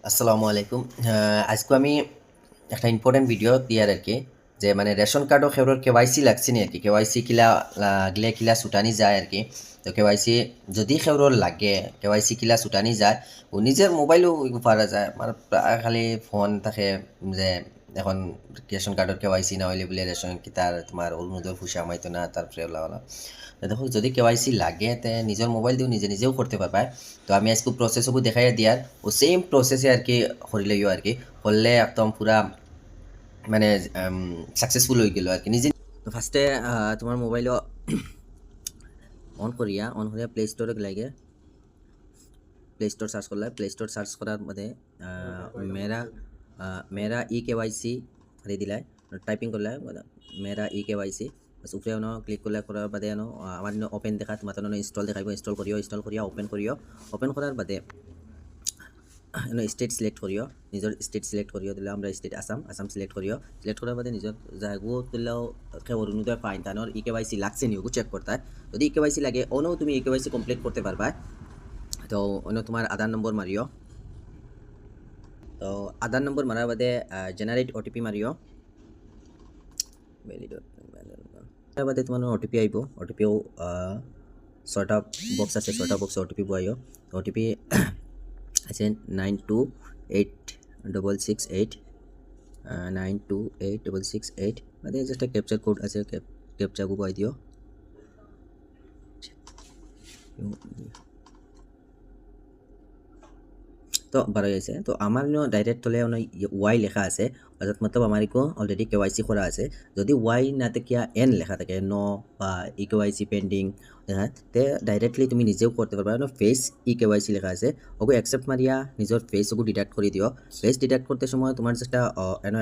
আসসালামু আলাইকুম। আজকে আমি একটা ইম্পর্টেন্ট ভিডিও দিয়ার আর কি, যে মানে রেশন কার্ডও খেউরোর কেওয়াইসি লাগছে নি আর কি, কেওয়াইসি কিলা লাগলে কিলা ছুটানি যায় আর কি। তো কেওয়াইসি যদি খেউরোর লাগে, কেওয়াইসি কিলা ছুটানি যায় ও নিজের মোবাইলও পারা যায়, আমার প্রায় খালি ফোন থাকে যে এখন রেশন কার্ডের কেওয়াইসি না হইলে বলে রেশন কি তার তোমার অরুণোদয় ফুসা আমাইতো না তারপরে ওলা দেখো যদি কেওয়াইসি লাগে তে নিজের মোবাইল দিয়েও নিজে নিজেও করতে পারবা। তো আমি আজকে প্রসেসও দেখাই দিয়ার ও সেম প্রসেসে আর কি করিলেও আর কি করলে একদম পুরা মানে সাকসেসফুল হয়ে গেল আর কি নিজে। তো ফার্স্টে তোমার মোবাইলও অন করিয়া প্লে স্টোরে লাগে, প্লে স্টোর সার্চ করলে প্লে স্টোর সার্চ করার মধ্যে মেরা মেরা ই কেওয়াইসি দিয়ে দিলাই, টাইপিং করলে মেরা ই কেওয়াইসি বাস উপরে ক্লিক করলে করার বাদে আমার ওপেন দেখা তোমার ইনস্টল দেখাইব, ইনস্টল করিও ওপেন করার বাদে স্টেট সিলেক্ট করিও, নিজের স্টেট সিলেক্ট করিও দিলে আমরা স্টেট আসাম সিলেক্ট করিও, সিলেক্ট করার বাদে নিজের জায়গা দিলেও অরুণোদয় ফাইন তানোর ই কেওয়াইসি লাগছে নিয়োগও চেক করতে হয়। যদি ই কেওয়াইসি লাগে অনও তুমি ই কেওয়াইসি কমপ্লিট করতে পারবা। তো অন্য তোমার আধার নম্বর মারিও, তো আধার নম্বর মারার বাদে জেনারেট ওটিপি মারিও, তার বাদে তোমার ওটিপি আইব, ওটিপিও ছয়টা বক্স আছে, ছয়টা বক্সে ওটিপি বয়াইও। ওটিপি আছে 928668 928668 বাদে জাস্ট ক্যাপচার কোড আছে, ক্যাপচা বয়াই দিও। তো বারো হয়েছে, তো আমার ডাইরেক্ট হলে ওয়াই লেখা আছে, অর্থাৎ মতলব আমার অলরেডি কেওয়াইসি করা আছে। যদি ওয়াই না থাকিয়া এন লেখা থাকে ন বা ই কেওয়াইসি পেন্ডিং হ্যাঁ, তে ডাইরেক্টলি তুমি নিজেও করতে পারবা। ফেস ই কেওয়াইসি লেখা আছে, ওকে অ্যাকসেপ্ট মারিয়া নিজের ফেস ওকে ডিডাক্ট করে দিও। ফেস ডিডাক্ট করতে সময় তোমার যেটা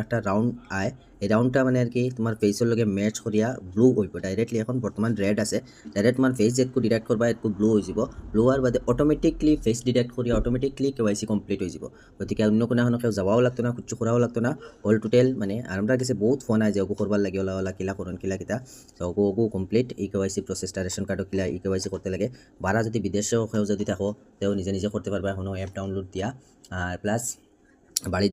একটা রাউন্ড আয়, এই রাউন্ডটা মানে আর কি তোমার ফেসের লগে ম্যাচ করিয়া ব্লু হইব ডাইরেক্টলি। এখন বর্তমান রেড আছে, ডাইরেক্ট তোমার ফেস যেটকু ডিডাক্ট করবা এটকু ব্লু হয়ে যাব। ব্লু হওয়ার বাদে অটোমেটিকলি ফেস ডিডাক্ট করিয়া অটোমেটিকলি কেওয়াইসি কমপ্লিট হয়ে যাব। গতিকে অন্য কোনো এখন কেউ যাওয়াও লাগতো না, কিচ্ছু করাও লাগতো না। অল টোটেল মানে আর আমরা কাছে বহুত ফোন আছে ওগো করবার লাগে, ওলা ওলা কিলা করুন কিলা কিতা, তো ওগো কমপ্লিট ই কেওয়াইসি প্রসেসটা রেশন কার্ডও কিলা ই কেওয়াইসি করতে লাগে। বারা যদি বিদেশেও কেউ যদি থাকো তেও নিজে নিজে করতে পারবা, এখনও অ্যাপ ডাউনলোড দিয়া আর প্লাস বাড়ি